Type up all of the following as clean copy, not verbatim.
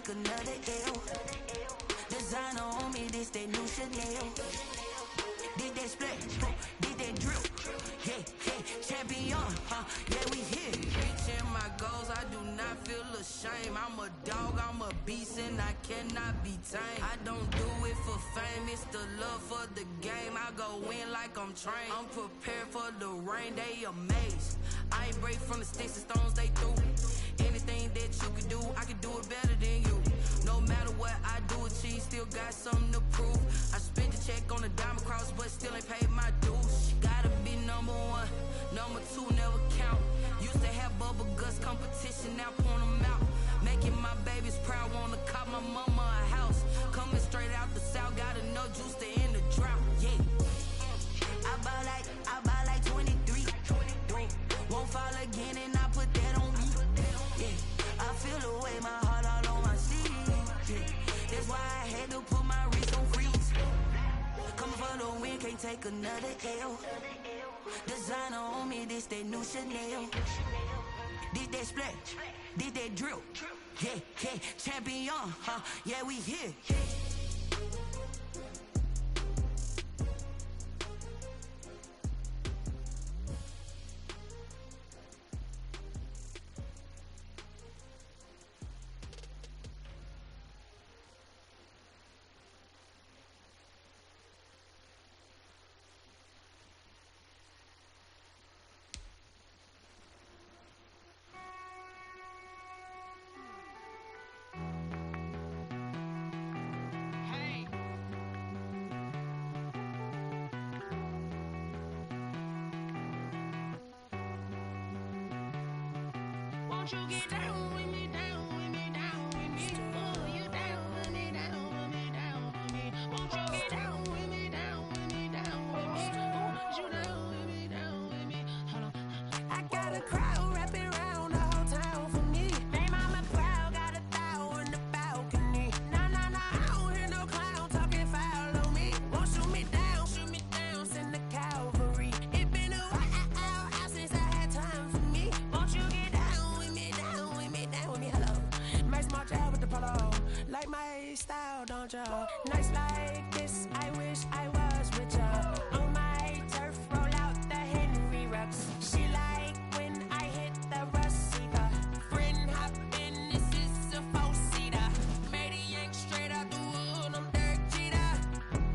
take another L. Designer on me, this that new Chanel. Did that splash, did that drip. Yeah, champion, yeah, we here. Reaching my goals, I do not feel ashamed. I'm a dog, I'm a beast, and I cannot be tamed. I don't do it for fame, it's the love for the game. I go in like I'm trained. I'm prepared for the rain, they amazed. I ain't break from the sticks and stones they threw. Anything that you can do, I can do it better than you. No matter what I do, achieve, still got something to prove. I spent the check on the diamond cross, but still ain't paid my dues. Gotta be number one, number two never count. Used to have bubble guts competition, now point them out. Making my babies proud, wanna cop my mama a house. Coming straight out the south, got enough juice to end the drought. Yeah, I buy like 23. Won't fall again, and I put that on me. Yeah, I feel the way, my heart all on my sleeve. Yeah, that's why I had to put my wrist on freeze. Coming for the win, can't take another L. Designer on me, this that new Chanel. Did that splash, did that drip. Yeah, champion, yeah, we here. Won't you get down with me, down with me, down with me? Oh, you down with me, down with me, down with me. Won't you get down with me, down with me, down with me? Oh, you down with me, down with me? Hold on. I got a crowd wrapping around the whole town for me. They mama proud, got 1,000 in the balcony. Nah, I don't hear no clown talking foul on me. Won't shoot me down, send the cavalry. It been a while since I had time for me. Won't you get down with me, down with me, down with me? Hello. Nice small job with the polo. Like my style, don't ya? Nice like this, I wish I was with ya. On my turf, roll out the Henry Rux. She like when I hit the receiver. Friend hop in, this is a four-seater. Made a yank straight out the wood, I'm Derek Jeter.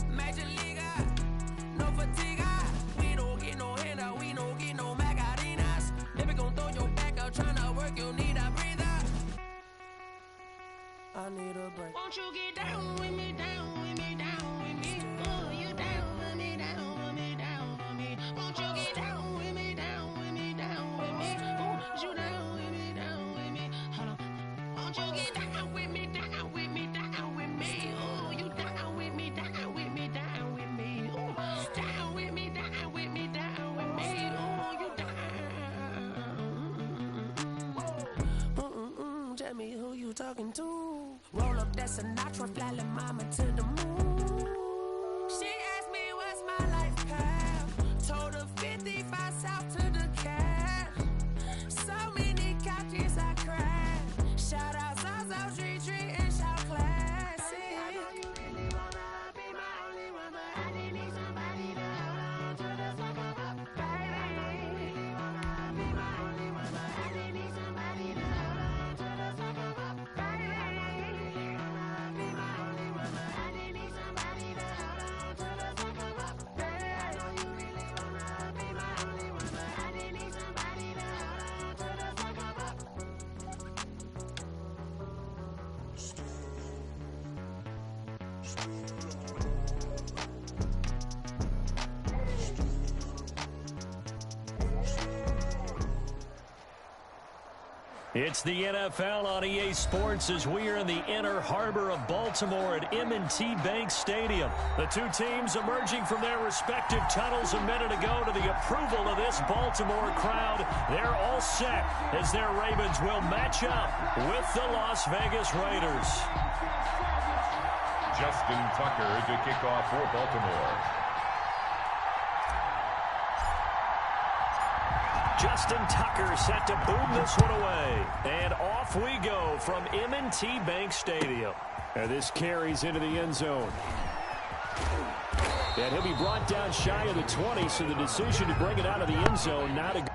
Major leaguer, no fatigue. We don't get no handout, we don't get no Macarinas. Never gon' throw your back out, tryna work, you need a breather. I need a break. Won't you get down with me, down with me, down with me? Oh, you down with me, down with me, down with me? Won't you get down with me, down with me, down with me? Oh, you down with me, down with me? Hold on. Won't you get down with me, down with me, down with me? Oh, you down with me, down with me, down with me? Oh, down with me, down with me, down with me? Oh, you down. Tell me who you talking to. Roll up that Sinatra, fly like mama to the moon. She asked me what's my life path. Told her 55 south to the cash. So many couches I crashed. Shout out South Street and shout classic. I know you really wanna be my only one, but I didn't need somebody to hold on to the sucker up, baby. I know you really wanna be my only one, but I didn't need somebody to hold on to the sucker up, baby. I know you really wanna be my only one, but I didn't need somebody to hold on to the sucker up, baby. I know you really wanna be my only one, but I didn't need somebody to hold on to the sucker up. It's the NFL on EA Sports as we are in the inner harbor of Baltimore at M&T Bank Stadium. The two teams emerging from their respective tunnels a minute ago to the approval of this Baltimore crowd. They're all set as their Ravens will match up with the Las Vegas Raiders. Justin Tucker to kick off for Baltimore. Justin Tucker set to boom this one away. And off we go from M&T Bank Stadium. And this carries into the end zone. And he'll be brought down shy of the 20, so the decision to bring it out of the end zone now to...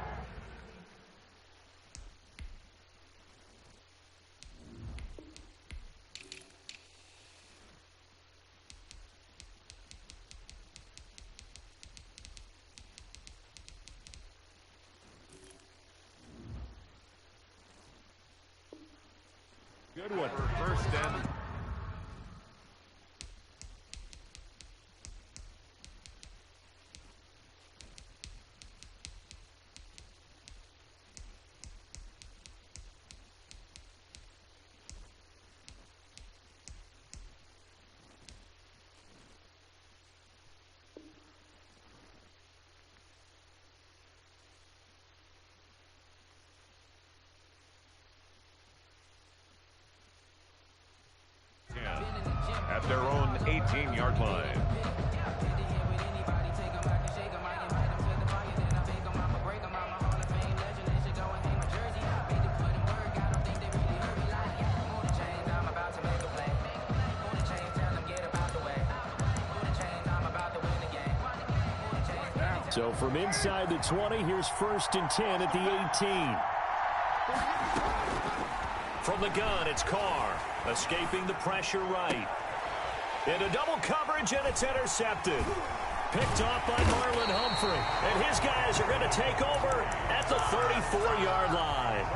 Good one. First and... at their own 18-yard line. So from inside the 20, here's 1st and 10 at the 18. From the gun, it's Carr, escaping the pressure right. Into double coverage, and it's intercepted. Picked off by Marlon Humphrey. And his guys are going to take over at the 34-yard line.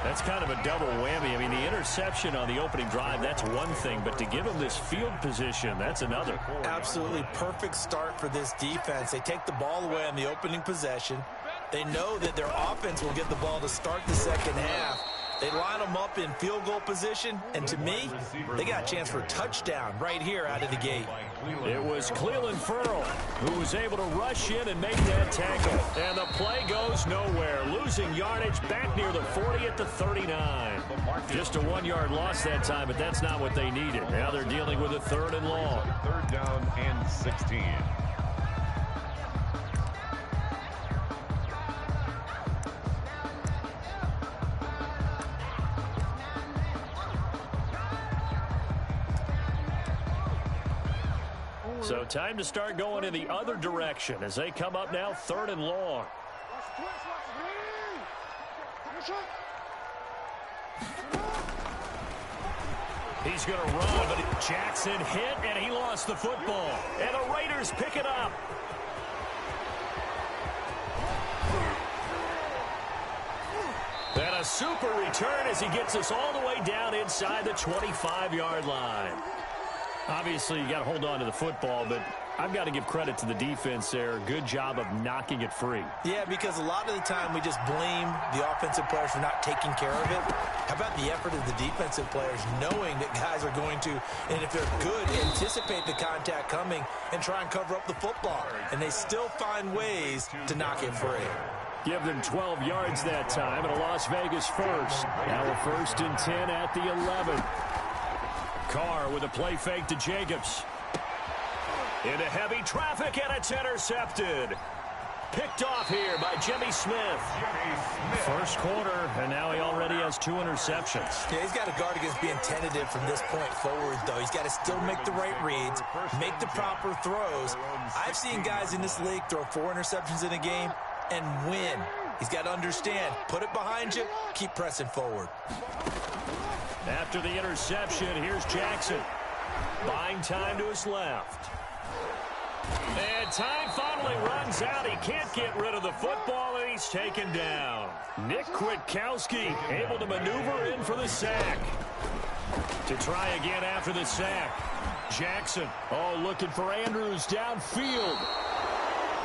That's kind of a double whammy. I mean, the interception on the opening drive, that's one thing. But to give him this field position, that's another. Absolutely perfect start for this defense. They take the ball away on the opening possession. They know that their offense will get the ball to start the second half. They line them up in field goal position, and to me, they got a chance for a touchdown right here out of the gate. It was Cleveland Ferrell who was able to rush in and make that tackle. And the play goes nowhere, losing yardage back near the 40 at the 39. Just a 1-yard loss that time, but that's not what they needed. Now they're dealing with a 3rd and long. 3rd down and 16. So time to start going in the other direction as they come up now 3rd and long. He's going to run, but Jackson hit, and he lost the football. And the Raiders pick it up. And a super return as he gets us all the way down inside the 25-yard line. Obviously, you got to hold on to the football, but I've got to give credit to the defense there. Good job of knocking it free. Yeah, because a lot of the time we just blame the offensive players for not taking care of it. How about the effort of the defensive players knowing that guys are going to, and if they're good, anticipate the contact coming and try and cover up the football. And they still find ways to knock it free. Give them 12 yards that time and a Las Vegas first. Now a 1st and 10 at the 11. Carr with a play fake to Jacobs. Into heavy traffic, and it's intercepted. Picked off here by Jimmy Smith. First quarter, and now he already has 2 interceptions. Yeah, he's got to guard against being tentative from this point forward, though. He's got to still make the right reads, make the proper throws. I've seen guys in this league throw 4 interceptions in a game and win. He's got to understand, put it behind you, keep pressing forward. After the interception, here's Jackson. Buying time to his left. And time finally runs out. He can't get rid of the football, and he's taken down. Nick Kwiatkowski able to maneuver in for the sack. To try again after the sack. Jackson, looking for Andrews downfield.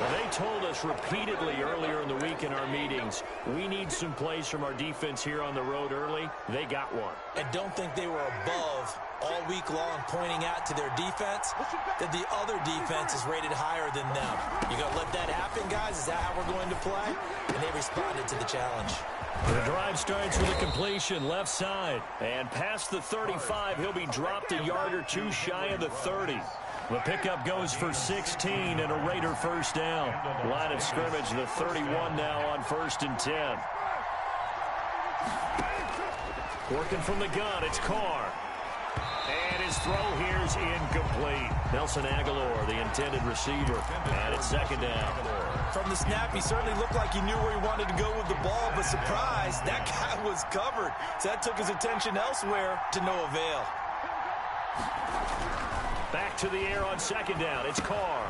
Well, they told us repeatedly earlier in the week in our meetings, we need some plays from our defense here on the road early. They got one. And don't think they were above all week long pointing out to their defense that the other defense is rated higher than them. You going to let that happen, guys? Is that how we're going to play? And they responded to the challenge. The drive starts with a completion left side. And past the 35, he'll be dropped a yard or 2 shy of the 30. The pickup goes for 16 and a Raider first down. Line of scrimmage, the 31 now on 1st and 10. Working from the gun, it's Carr. And his throw here's incomplete. Nelson Aguilar, the intended receiver. And it's 2nd down. From the snap, he certainly looked like he knew where he wanted to go with the ball, but surprise, that guy was covered. So that took his attention elsewhere to no avail. Back to the air on 2nd down. It's Carr.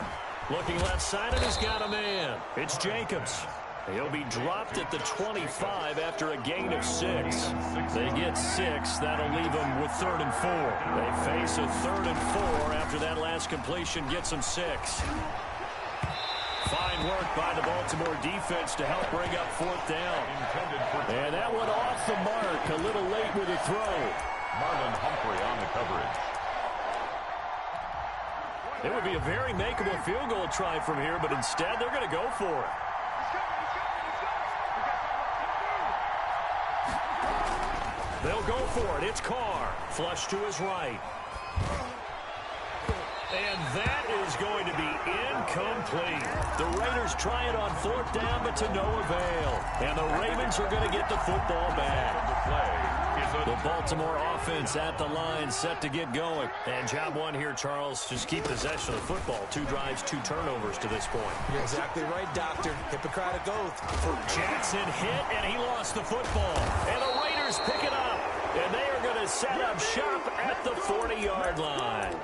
Looking left side, and he's got a man. It's Jacobs. He'll be dropped at the 25 after a gain of 6. They get 6. That'll leave them with 3rd and 4. They face a 3rd and 4 after that last completion gets them 6. Fine work by the Baltimore defense to help bring up 4th down. And that one off the mark. A little late with a throw. Marlon Humphrey on the coverage. It would be a very makeable field goal try from here, but instead they're going to go for it. They'll go for it. It's Carr. Flush to his right. And that is going to be incomplete. The Raiders try it on 4th down, but to no avail. And the Ravens are going to get the football back. The Baltimore offense at the line, set to get going. And job one here, Charles, just keep possession of the football. 2 drives, 2 turnovers to this point. You're exactly right, Doctor. Hippocratic oath. Jackson hit, and he lost the football. And the Raiders pick it up. And they are going to set up shop at the 40-yard line.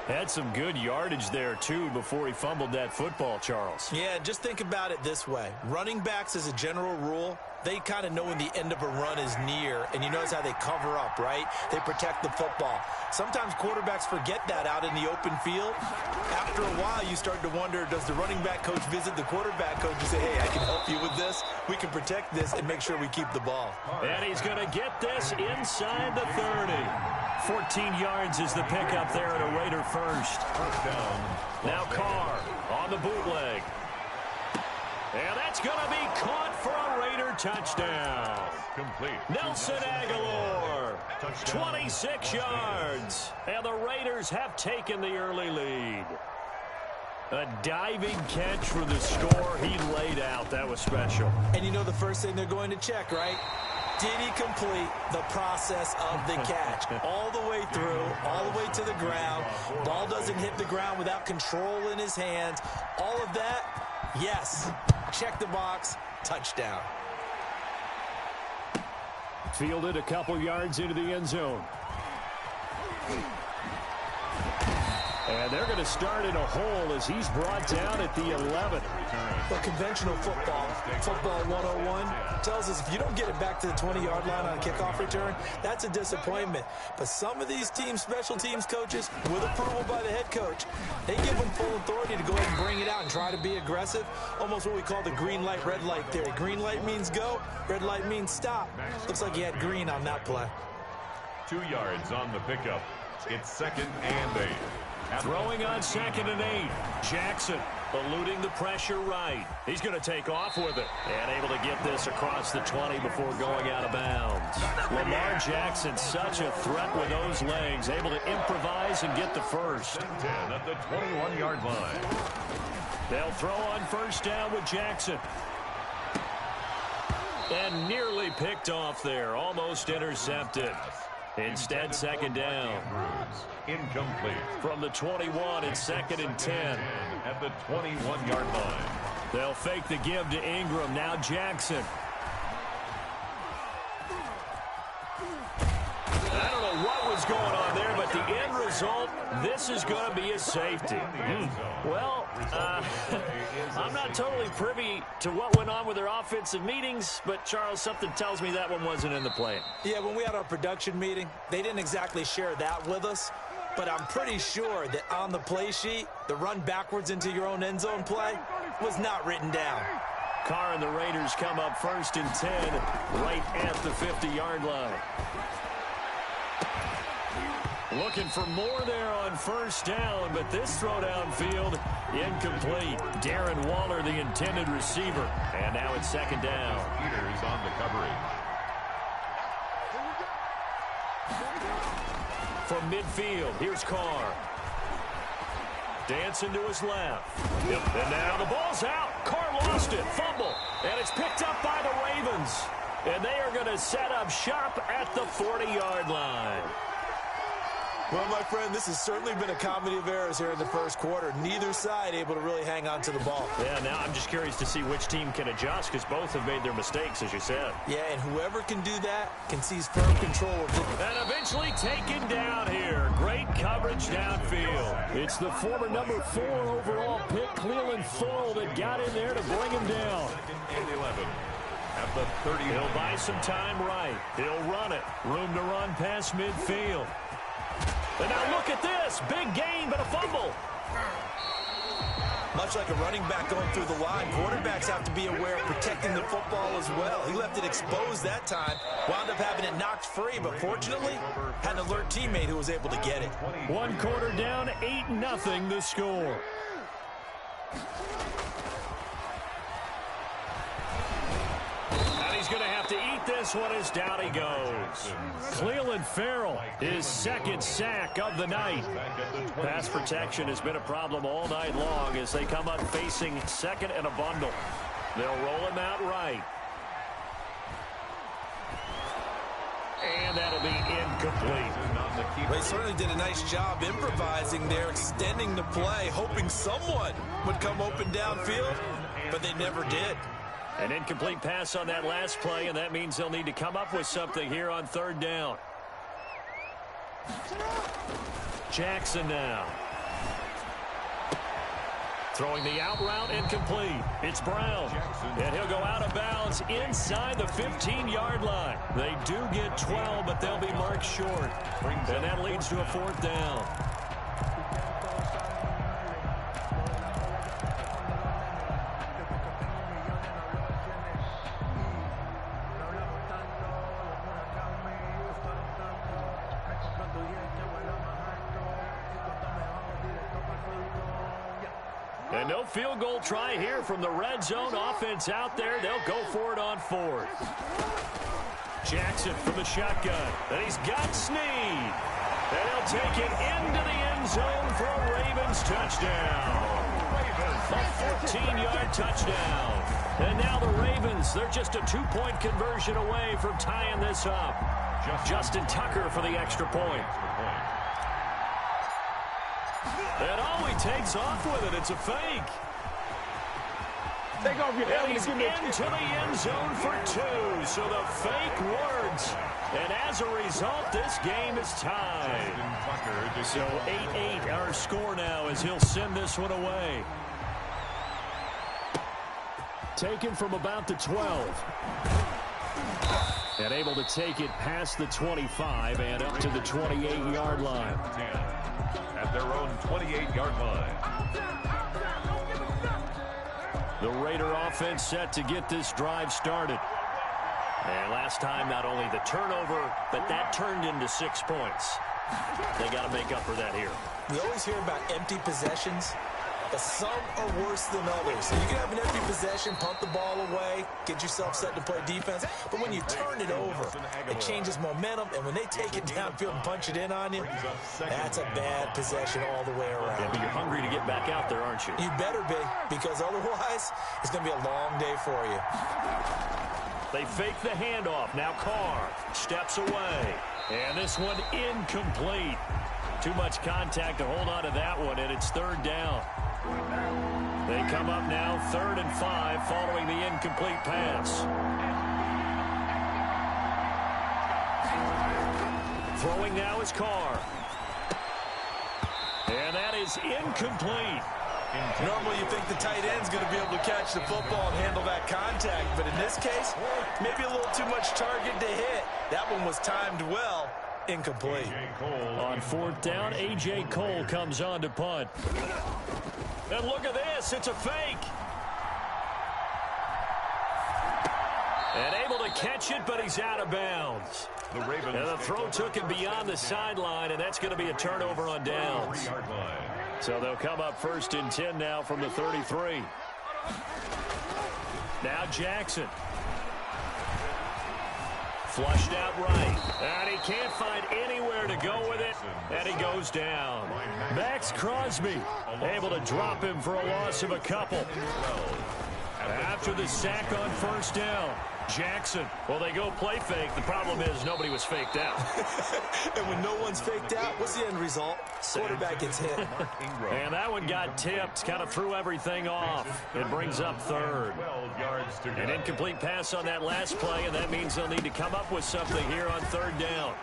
Had some good yardage there, too, before he fumbled that football, Charles. Yeah, just think about it this way. Running backs, as a general rule, they kind of know when the end of a run is near, and you notice how they cover up, right? They protect the football. Sometimes quarterbacks forget that out in the open field. After a while, you start to wonder, does the running back coach visit the quarterback coach and say, hey, I can help you with this? We can protect this and make sure we keep the ball. And he's going to get this inside the 30. 14 yards is the pickup there at a Raider first. Now Carr on the bootleg. And that's going to be caught for a Raider touchdown. Complete. Nelson Aguilar, 26 yards. And the Raiders have taken the early lead. A diving catch for the score. He laid out. That was special. And you know the first thing they're going to check, right? Did he complete the process of the catch? All the way through, all the way to the ground. Ball doesn't hit the ground without control in his hands. All of that, yes. Check the box, touchdown. Fielded a couple yards into the end zone. And they're going to start in a hole as he's brought down at the 11. But conventional football 101, tells us if you don't get it back to the 20-yard line on a kickoff return, that's a disappointment. But some of these team special teams coaches, with approval by the head coach, they give them full authority to go ahead and bring it out and try to be aggressive. Almost what we call the green light, red light theory. Green light means go, red light means stop. Looks like he had green on that play. 2 yards on the pickup. It's 2nd and 8. Throwing on 2nd and 8. Jackson eluding the pressure right. He's going to take off with it. And able to get this across the 20 before going out of bounds. Lamar Jackson, such a threat with those legs. Able to improvise and get the first. 10 at the 21-yard line. They'll throw on 1st down with Jackson. And nearly picked off there. Almost intercepted. Instead, 2nd down. Incomplete. From the 21, it's 2nd and 10. At the 21-yard line. They'll fake the give to Ingram. Now Jackson. I don't know what was going on there, but the end result, this is going to be a safety. Well, I'm not totally privy to what went on with their offensive meetings, but, Charles, something tells me that one wasn't in the plan. Yeah, when we had our production meeting, they didn't exactly share that with us, but I'm pretty sure that on the play sheet, the run backwards into your own end zone play was not written down. Carr and the Raiders come up 1st and 10 right at the 50-yard line. Looking for more there on 1st down, but this throw downfield incomplete. Darren Waller, the intended receiver. And now it's 2nd down. Peters on the coverage. From midfield, here's Carr. Dancing to his left. And now the ball's out. Carr lost it. Fumble. And it's picked up by the Ravens. And they are going to set up shop at the 40-yard line. Well, my friend, this has certainly been a comedy of errors here in the first quarter. Neither side able to really hang on to the ball. Yeah, now I'm just curious to see which team can adjust because both have made their mistakes, as you said. Yeah, and whoever can do that can seize firm control of it. And eventually taken down here. Great coverage downfield. It's the former number 4 overall pick, Cleveland Farrell, that got in there to bring him down. Second and 11. At the 30. He'll buy some time right. He'll run it. Room to run past midfield. And now look at this. Big gain, but a fumble. Much like a running back going through the line, quarterbacks have to be aware of protecting the football as well. He left it exposed that time, wound up having it knocked free, but fortunately, had an alert teammate who was able to get it. 1 quarter down, 8-0 the score. He's going to have to eat this one as down he goes. Cleveland Farrell, his second sack of the night. Pass protection has been a problem all night long as they come up facing second and a bundle. They'll roll him out right. And that'll be incomplete. They certainly did a nice job improvising there, extending the play, hoping someone would come open downfield, but they never did. An incomplete pass on that last play, and that means they'll need to come up with something here on 3rd down. Jackson now. Throwing the out route incomplete. It's Brown. And he'll go out of bounds inside the 15-yard line. They do get 12, but they'll be marked short. And that leads to a 4th down. And no field goal try here from the red zone offense out there. They'll go for it on 4th. Jackson from the shotgun. And he's got Snead. And he'll take it into the end zone for a Ravens touchdown. A 14-yard touchdown. And now the Ravens, they're just a 2-point conversion away from tying this up. Justin Tucker for the extra point. And he takes off with it. It's a fake. Take off your helmet. He's into the end zone for 2. So the fake works. And as a result, this game is tied. So 8-8 our score now as he'll send this one away. Taken from about the 12. And able to take it past the 25 and up to the 28-yard line. At their own 28-yard line. The Raider offense set to get this drive started. And last time, not only the turnover, but that turned into 6 points. They got to make up for that here. We always hear about empty possessions, but some are worse than others. You can have an empty possession, punt the ball away, get yourself set to play defense, but when you turn it over, it changes momentum, and when they take it downfield and punch it in on you, that's a bad possession all the way around. Yeah, but you're hungry to get back out there, aren't you? You better be, because otherwise, it's going to be a long day for you. They fake the handoff. Now Carr steps away. And this one incomplete. Too much contact to hold on to that one, and it's 3rd down. They come up now 3rd and 5 following the incomplete pass. Throwing now is Carr. And that is incomplete. Normally you think the tight end's going to be able to catch the football and handle that contact, but in this case, maybe a little too much target to hit. That one was timed well. Incomplete. On 4th down, A.J. Cole comes on to punt. And look at this. It's a fake. And able to catch it, but he's out of bounds. And the throw took him beyond the sideline, and that's going to be a turnover on downs. So they'll come up 1st and 10 now from the 33. Now Jackson. Flushed out right. And he can't find anywhere to go with it. And he goes down. Max Crosby able to drop him for a loss of a couple. After the sack on first down, Jackson. Well, they go play fake. The problem is nobody was faked out. And when no one's faked out, what's the end result? Quarterback gets hit. And that one got tipped. Kind of threw everything off. It brings up third. An incomplete pass on that last play, and that means they'll need to come up with something here on third down.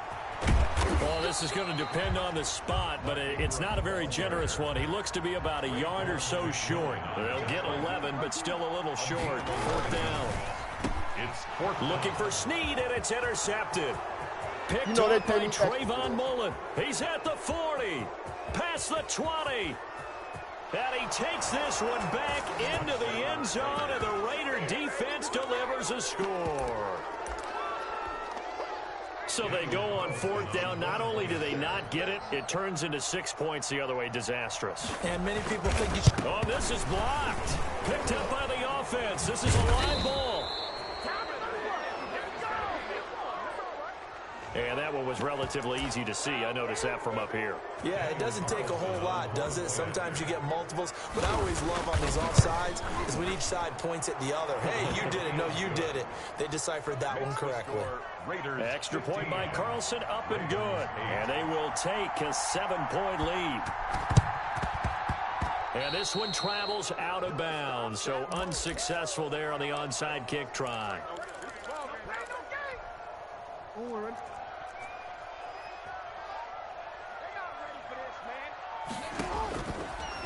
Well, this is going to depend on the spot, but it's not a very generous one. He looks to be about a yard or so short. They'll get 11, but still a little short. Fourth down. It's looking for Snead, and it's intercepted. Picked up by Trayvon Mullen. He's at the 40, past the 20. And he takes this one back into the end zone, and the Raider defense delivers a score. So they go on fourth down. Not only do they not get it, it turns into 6 points the other way. Disastrous. And many people think you should... Oh, this is blocked. Picked up by the offense. This is a live ball. And that one was relatively easy to see. I noticed that from up here. Yeah, it doesn't take a whole lot, does it? Sometimes you get multiples. But I always love on these offsides is when each side points at the other. Hey, you did it. No, you did it. They deciphered that one correctly. Extra point by Carlson, up and good. And they will take a 7-point lead. And this one travels out of bounds. So unsuccessful there on the onside kick try.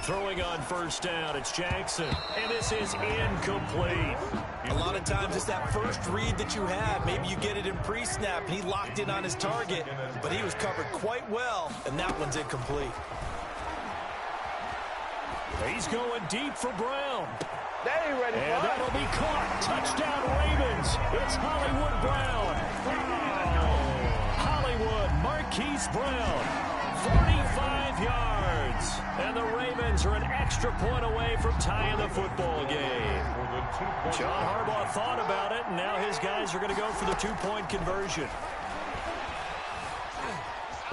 Throwing on first down, it's Jackson. And this is incomplete. A lot of times it's that first read that you have. Maybe you get it in pre-snap, and he locked in on his target, but he was covered quite well, and that one's incomplete. He's going deep for Brown. They ain't ready for and that'll be caught. Touchdown, Ravens. It's Hollywood Brown. Hollywood Marquise Brown. 45 yards. And the Ravens are an extra point away from tying the football game. John Harbaugh thought about it, and now his guys are going to go for the two-point conversion.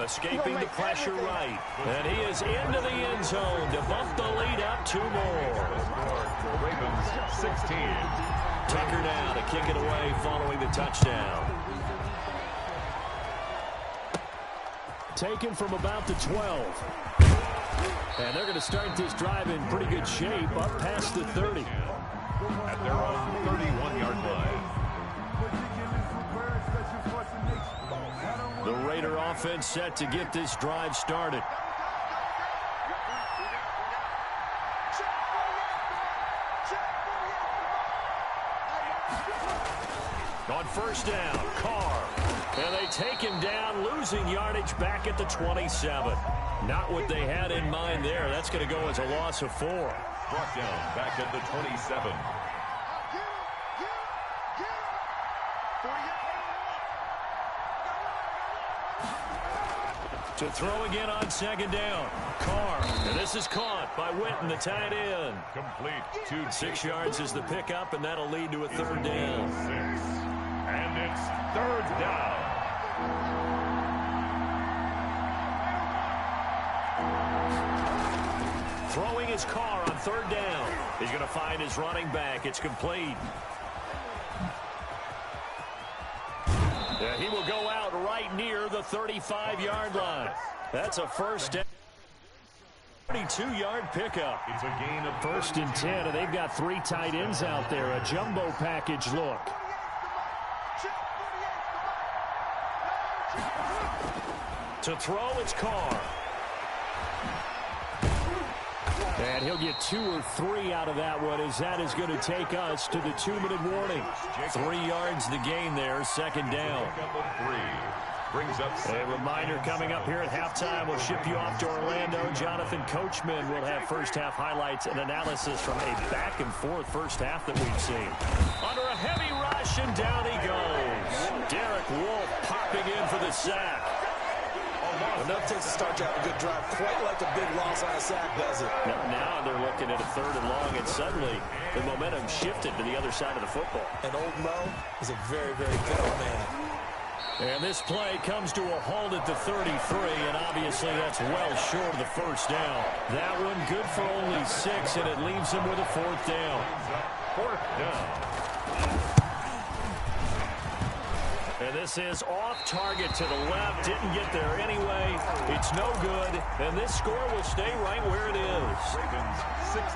Escaping the pressure right. And he is into the end zone to bump the lead up 2 more. Ravens 16. Tucker now to kick it away following the touchdown. Taken from about the 12. And they're going to start this drive in pretty good shape, up past the 30. At their own 31-yard line. The Raider offense set to get this drive started. On first down, Carr. And they take him down, losing yardage back at the 27. Not what they had in mind there. That's going to go as a loss of 4. Brought down back at the 27. To throw again on second down. Carr. And this is caught by Witten, the tight end. Complete. 6 yards is the pickup, and that'll lead to a third down. 6. And it's third down. Throwing his Carr on third down. He's going to find his running back. It's complete. Yeah, he will go out right near the 35-yard line. That's a first down. 32-yard pickup. It's a gain of 1st and 10, and they've got 3 tight ends out there. A jumbo package look. To throw, it's Carr. And he'll get 2 or 3 out of that one, as that is going to take us to the 2-minute warning. 3 yards the gain there, second down. Brings up a reminder coming up here at halftime. We'll ship you off to Orlando. Jonathan Coachman will have first-half highlights and analysis from a back-and-forth first half that we've seen. Under a heavy rush, and down he goes. Derek Wolfe popping in for the sack. Enough takes to start you have a good drive. Quite like a big loss on a sack, does it? Now they're looking at a 3rd and long, and suddenly the momentum shifted to the other side of the football. And old Mo is a very, very good man. And this play comes to a halt at the 33, and obviously that's well short of the first down. That one good for only 6, and it leaves him with a 4th down. 4th down. And this is off target to the left. Didn't get there anyway. It's no good. And this score will stay right where it is.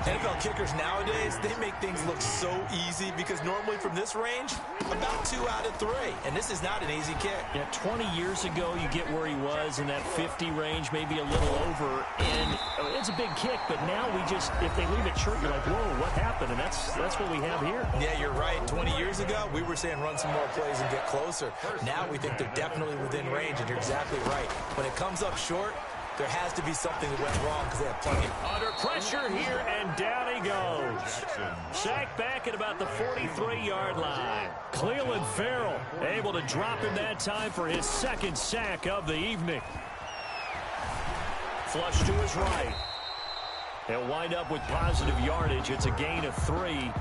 NFL kickers nowadays, they make things look so easy because normally from this range, about 2 out of 3. And this is not an easy kick. Yeah, 20 years ago, you get where he was in that 50 range, maybe a little over. And it's a big kick, but now we just, if they leave it short, you're like, whoa, what happened? And that's what we have here. Yeah, you're right. 20 years ago, we were saying run some more plays and get closer. Now we think they're definitely within range, and you're exactly right. When it comes up short, there has to be something that went wrong because they have plenty. Under pressure here, and down he goes. Sacked back at about the 43-yard line. Cleveland Farrell able to drop him that time for his 2nd sack of the evening. Flush to his right. They'll wind up with positive yardage. It's a gain of 3,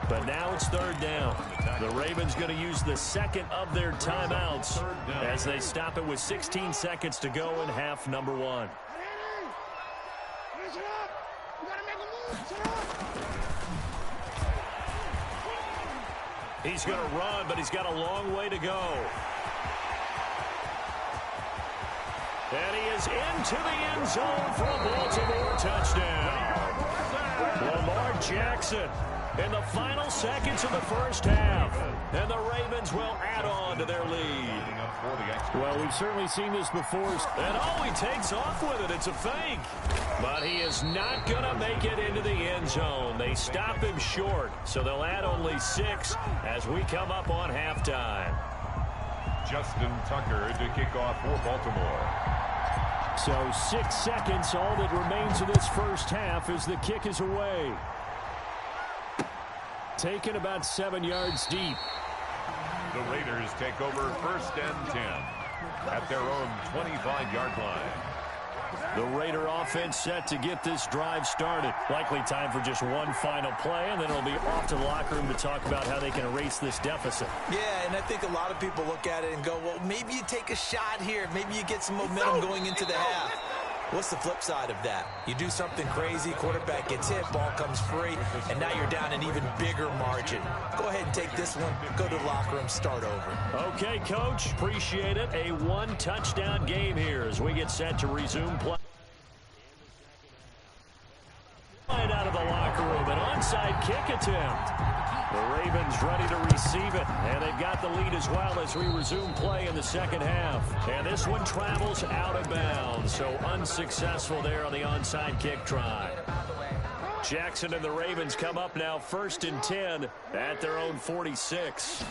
but now it's 3rd down. The Ravens going to use the 2nd of their timeouts as they stop it with 16 seconds to go in half number 1. He's going to run, but he's got a long way to go. And he is into the end zone for a Baltimore touchdown. Lamar Jackson in the final seconds of the first half. And the Ravens will add on to their lead. Well, we've certainly seen this before. And he takes off with it. It's a fake. But he is not going to make it into the end zone. They stop him short. So they'll add only 6 as we come up on halftime. Justin Tucker to kick off for Baltimore. So 6 seconds, all that remains of this first half as the kick is away. Taken about 7 yards deep. The Raiders take over 1st and 10 at their own 25-yard line. The Raider offense set to get this drive started. Likely time for just one final play, and then it'll be off to the locker room to talk about how they can erase this deficit. Yeah, and I think a lot of people look at it and go, well, maybe you take a shot here. Maybe you get some momentum going into the half. What's the flip side of that? You do something crazy, quarterback gets hit, ball comes free, and now you're down an even bigger margin. Go ahead and take this one, go to the locker room, start over. Okay, Coach, appreciate it. A 1-touchdown game here as we get set to resume play. Right out of the locker room, an onside kick attempt. The Ravens ready to receive it, and they've got the lead as well as we resume play in the second half. And this one travels out of bounds, so unsuccessful there on the onside kick try. Jackson and the Ravens come up now 1st and 10 at their own 46.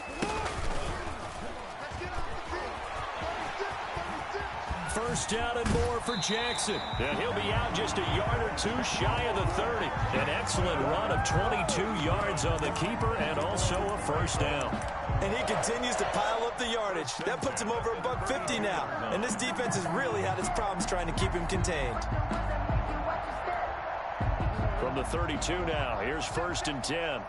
First down and more for Jackson. And he'll be out just a yard or 2 shy of the 30. An excellent run of 22 yards on the keeper and also a first down. And he continues to pile up the yardage. That puts him over $150 now. And this defense has really had its problems trying to keep him contained. From the 32 now, here's 1st and 10.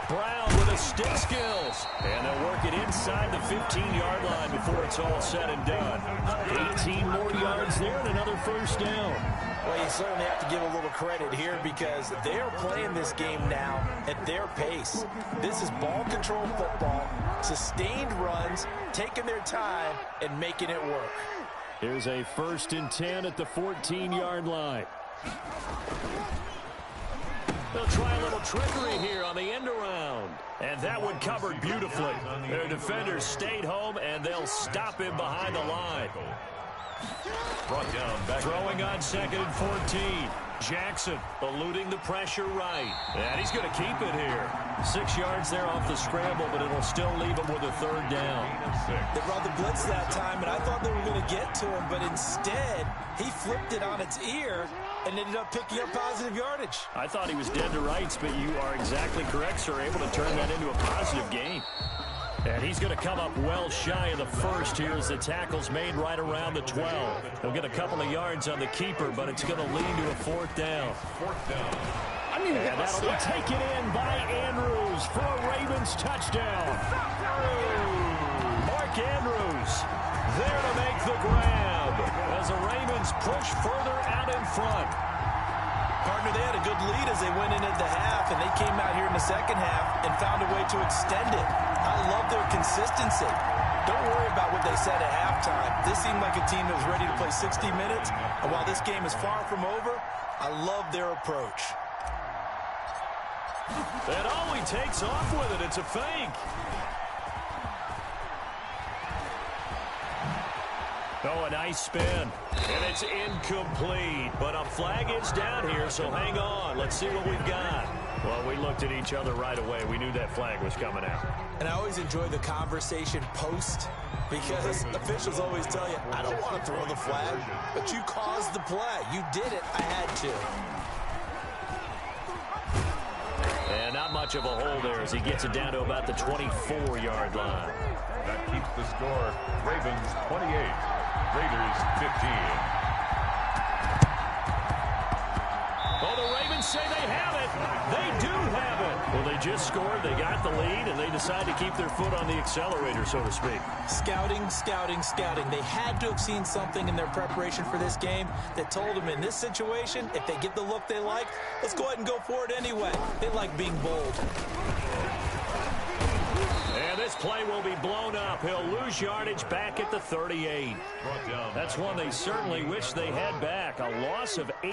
Brown with the stick skills. And they'll work it inside the 15-yard line before it's all said and done. 18 more yards there and another first down. Well, you certainly have to give a little credit here because they're playing this game now at their pace. This is ball control football, sustained runs, taking their time, and making it work. Here's a 1st and 10 at the 14-yard line. They'll try a little trickery here on the end around. And that one covered beautifully. Their defenders stayed home, and they'll stop him behind the line. Brought down back. Throwing on 2nd and 14. Jackson eluding the pressure right. And he's going to keep it here. 6 yards there off the scramble, but it'll still leave him with a 3rd down. They brought the blitz that time, and I thought they were going to get to him, but instead, he flipped it on its ear and ended up picking up positive yardage. I thought he was dead to rights, but you are exactly correct, sir. Able to turn that into a positive gain. And he's going to come up well shy of the first here as the tackle's made right around the 12. He'll get a couple of yards on the keeper, but it's going to lead to a 4th down. 4th down. And that'll be taken in by Andrews for a Ravens touchdown. Mark Andrews there to make the grab as the Ravens push further out in front. Partner, they had a good lead as they went into the half, and they came out here in the second half and found a way to extend it. I love their consistency. Don't worry about what they said at halftime. This seemed like a team that was ready to play 60 minutes, and while this game is far from over, I love their approach. And oh, he takes off with it. It's a fake. Oh, a nice spin. And it's incomplete. But a flag is down here, so hang on. Let's see what we've got. Well, we looked at each other right away. We knew that flag was coming out. And I always enjoy the conversation post because officials always tell you, I don't want to throw the flag, but you caused the play. You did it. I had to. And not much of a hole there as he gets it down to about the 24-yard line. That keeps the score. Ravens 28, Raiders 15. Oh, the Ravens say they have it. They do have it. Well, they just scored. They got the lead, and they decide to keep their foot on the accelerator, so to speak. Scouting, scouting, scouting. They had to have seen something in their preparation for this game that told them in this situation, if they get the look they like, let's go ahead and go for it anyway. They like being bold. And this play will be blown up. He'll lose yardage back at the 38. That's one they certainly wish they had back. A loss of 8.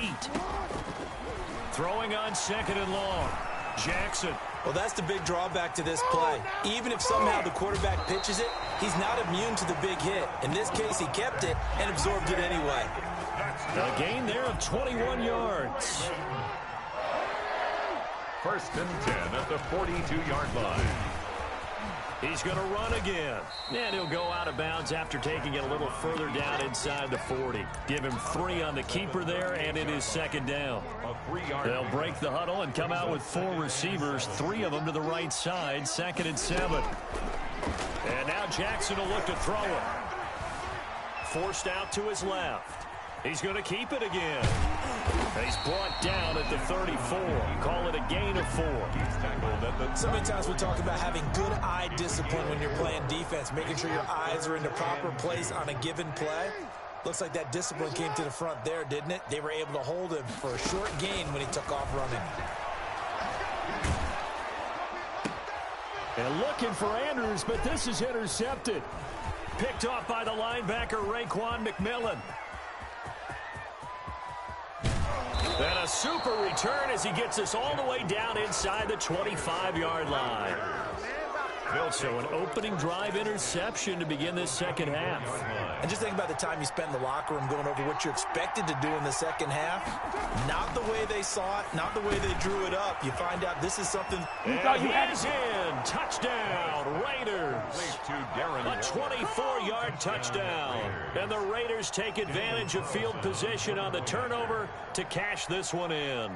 Throwing on 2nd and long. Jackson. Well, that's the big drawback to this play. Even if somehow the quarterback pitches it, he's not immune to the big hit. In this case, he kept it and absorbed it anyway. A gain there of 21 yards. 1st and 10 at the 42-yard line. He's going to run again. And he'll go out of bounds after taking it a little further down inside the 40. Give him 3 on the keeper there, and it is 2nd down. They'll break the huddle and come out with 4 receivers, 3 of them to the right side, 2nd and 7. And now Jackson will look to throw it. Forced out to his left. He's going to keep it again. He's brought down at the 34. Call it a gain of 4. So many times we talk about having good eye discipline when you're playing defense, making sure your eyes are in the proper place on a given play. Looks like that discipline came to the front there, didn't it? They were able to hold him for a short gain when he took off running. And looking for Andrews, but this is intercepted. Picked off by the linebacker, Raekwon McMillan. And a super return as he gets us all the way down inside the 25-yard line. So an opening drive interception to begin this 2nd half. And just think about the time you spent in the locker room going over what you expected to do in the 2nd half. Not the way they saw it, not the way they drew it up. You find out this is something you thought you had in. Touchdown, Raiders. A 24-yard touchdown. And the Raiders take advantage of field position on the turnover to cash this one in.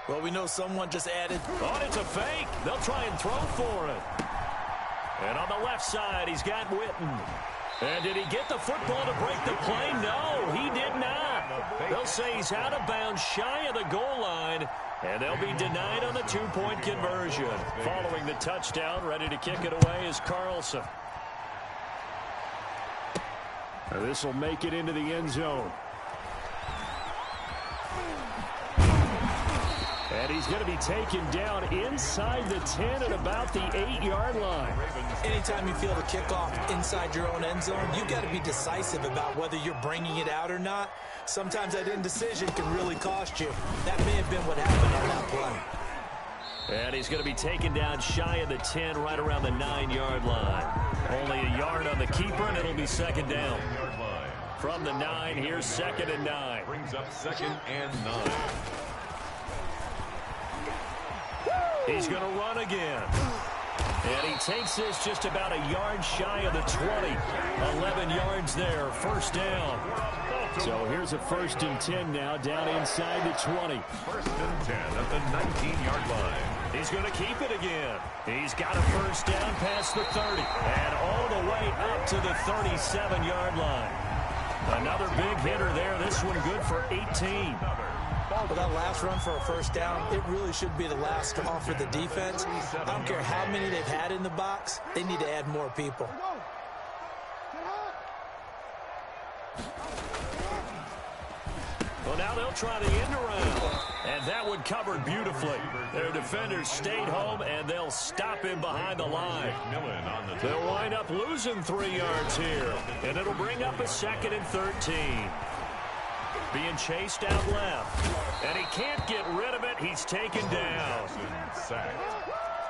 Well, we know someone just added. Oh, it's a fake. They'll try and throw for it. And on the left side, he's got Witten. And did he get the football to break the play? No, he did not. They'll say he's out of bounds shy of the goal line, and they'll be denied on the 2-point conversion. Following the touchdown, ready to kick it away is Carlson. This will make it into the end zone. And he's going to be taken down inside the 10 at about the 8-yard line. Anytime you feel the kickoff inside your own end zone, you've got to be decisive about whether you're bringing it out or not. Sometimes that indecision can really cost you. That may have been what happened on that play. And he's going to be taken down shy of the 10, right around the 9-yard line. Only a yard on the keeper, and it'll be 2nd down. From the 9, here's 2nd and 9. Brings up 2nd and 9. He's going to run again. And he takes this just about a yard shy of the 20. 11 yards there, 1st down. So here's a 1st and 10 now, down inside the 20. 1st and 10 at the 19-yard line. He's going to keep it again. He's got a 1st down past the 30. And all the way up to the 37-yard line. Another big hitter there. This one good for 18. Well, that last run for a first down, it really should be the last draw for the defense. I don't care how many they've had in the box. They need to add more people. Well, now they'll try the end around. And that one covered beautifully. Their defenders stayed home, and they'll stop him behind the line. They'll wind up losing 3 yards here. And it'll bring up a 2nd and 13. Being chased out left. And he can't get rid of it. He's taken down.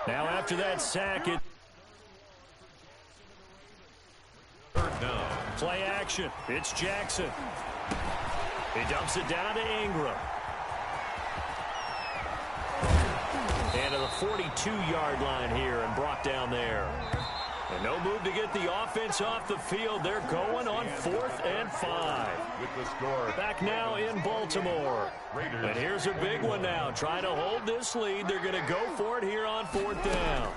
Now after that sack, it... Play action. It's Jackson. He dumps it down to Ingram. And to the 42-yard line here and brought down there. And no move to get the offense off the field. They're going on 4th and 5. With the score. Back now in Baltimore. And here's a big one now. Trying to hold this lead. They're going to go for it here on 4th down.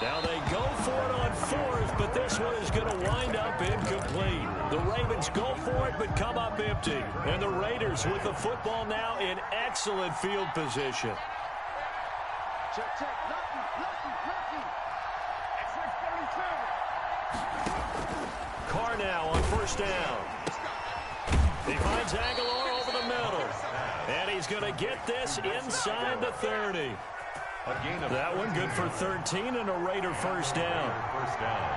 Now they go for it on 4th, but this one is going to wind up incomplete. The Ravens go for it, but come up empty. And the Raiders with the football now in excellent field position. Carr now on 1st down. He finds Aguilar over the middle. And he's going to get this inside the 30. That one good for 13 and a Raider first down.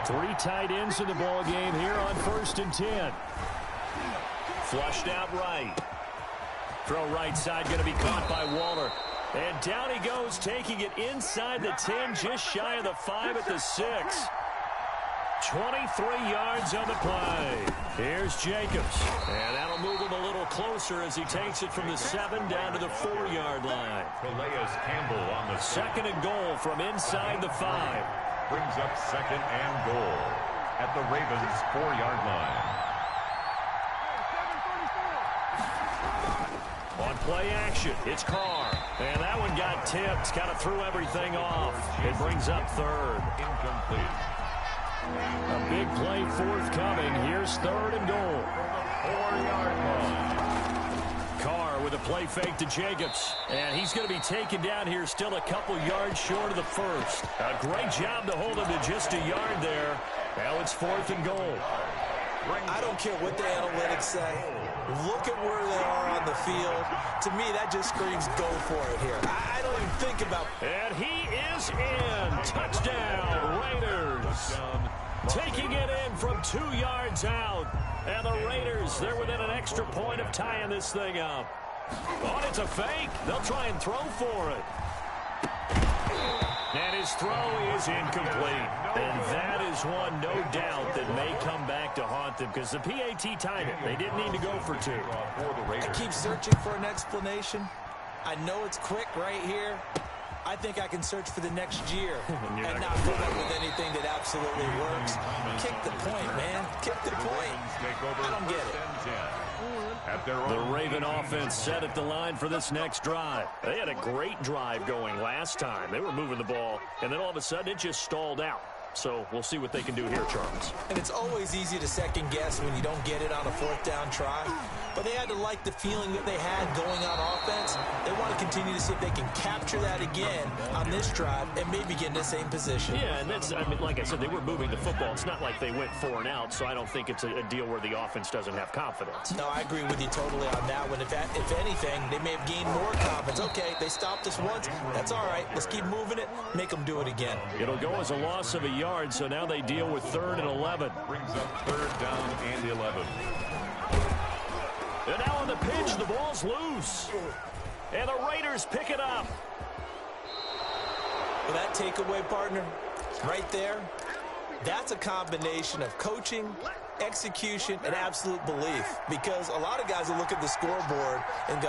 3 tight ends in the ball game here on 1st and 10. Flushed out right. Throw right side going to be caught by Waller. And down he goes, taking it inside the 10, just shy of the 5 at the 6. 23 yards on the play. Here's Jacobs. And that'll move him a little closer as he takes it from the 7 down to the 4-yard line. Calais Campbell on the 2nd and goal from inside the 5. Brings up 2nd and goal at the Ravens' 4-yard line. On play action, it's Carr. And that one got tipped. Kind of threw everything off. It brings up 3rd. Incomplete. A big play forthcoming. Here's 3rd and goal. 4-yard line. Carr with a play fake to Jacobs. And he's going to be taken down here, still a couple yards short of the 1st. A great job to hold him to just a yard there. Now it's 4th and goal. I don't care what the analytics say. Look at where they are on the field. To me, that just screams go for it here. I don't even think about... And he is in. Touchdown, Raiders. Taking it in from 2 yards out. And the Raiders, they're within an extra point of tying this thing up. Oh, it's a fake. They'll try and throw for it. And his throw is incomplete. And that is one, no doubt, that may come back to haunt them because the PAT tied it. They didn't need to go for 2. I keep searching for an explanation. I know it's quick right here. I think I can search for the next year and not come up with anything that absolutely works. Kick the point, man. Kick the point. I don't get it. The Raven offense set at the line for this next drive. They had a great drive going last time. They were moving the ball, and then all of a sudden it just stalled out. So we'll see what they can do here, Charles. And it's always easy to second guess when you don't get it on a 4th down try. But they had to like the feeling that they had going on offense. They want to continue to see if they can capture that again on this drive and maybe get in the same position. Yeah, and that's, I mean, like I said, they were moving the football. It's not like they went 4 and out, so I don't think it's a deal where the offense doesn't have confidence. No, I agree with you totally on that one. If anything, they may have gained more confidence. Okay, they stopped us once. That's all right. Let's keep moving it. Make them do it again. It'll go as a loss of a yard, so now they deal with 3rd and 11. Brings up 3rd down and 11. And now on the pitch, the ball's loose. And the Raiders pick it up. Well, that takeaway, partner, right there, that's a combination of coaching, execution, and absolute belief. Because a lot of guys will look at the scoreboard and go,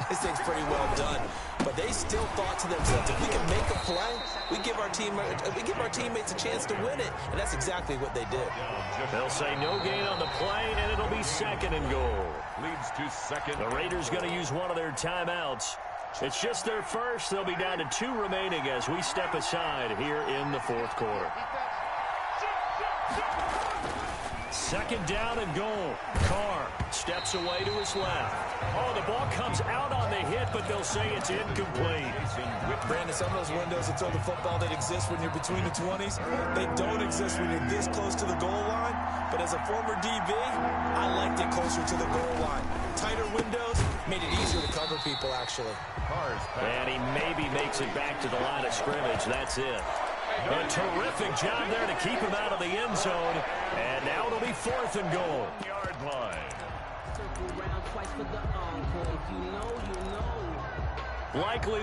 this thing's pretty well done. But they still thought to themselves, if we can make a play, we give our teammates a chance to win it. And that's exactly what they did. They'll say no gain on the play, and it'll be 2nd and goal. Leads to 2nd. The Raiders going to use one of their timeouts. It's just their first. They'll be down to 2 remaining as we step aside here in the 4th quarter. Second down and goal. Carr steps away to his left. Oh, the ball comes out on the hit, but they'll say it's incomplete. Brandon, some of those windows to throw the football that exist when you're between the 20s, they don't exist when you're this close to the goal line. But as a former DB, I liked it closer to the goal line. Tighter windows made it easier to cover people, actually. And he maybe makes it back to the line of scrimmage. That's it. A terrific job there to keep him out of the end zone. And now it'll be 4th and goal. Yard line. Likely the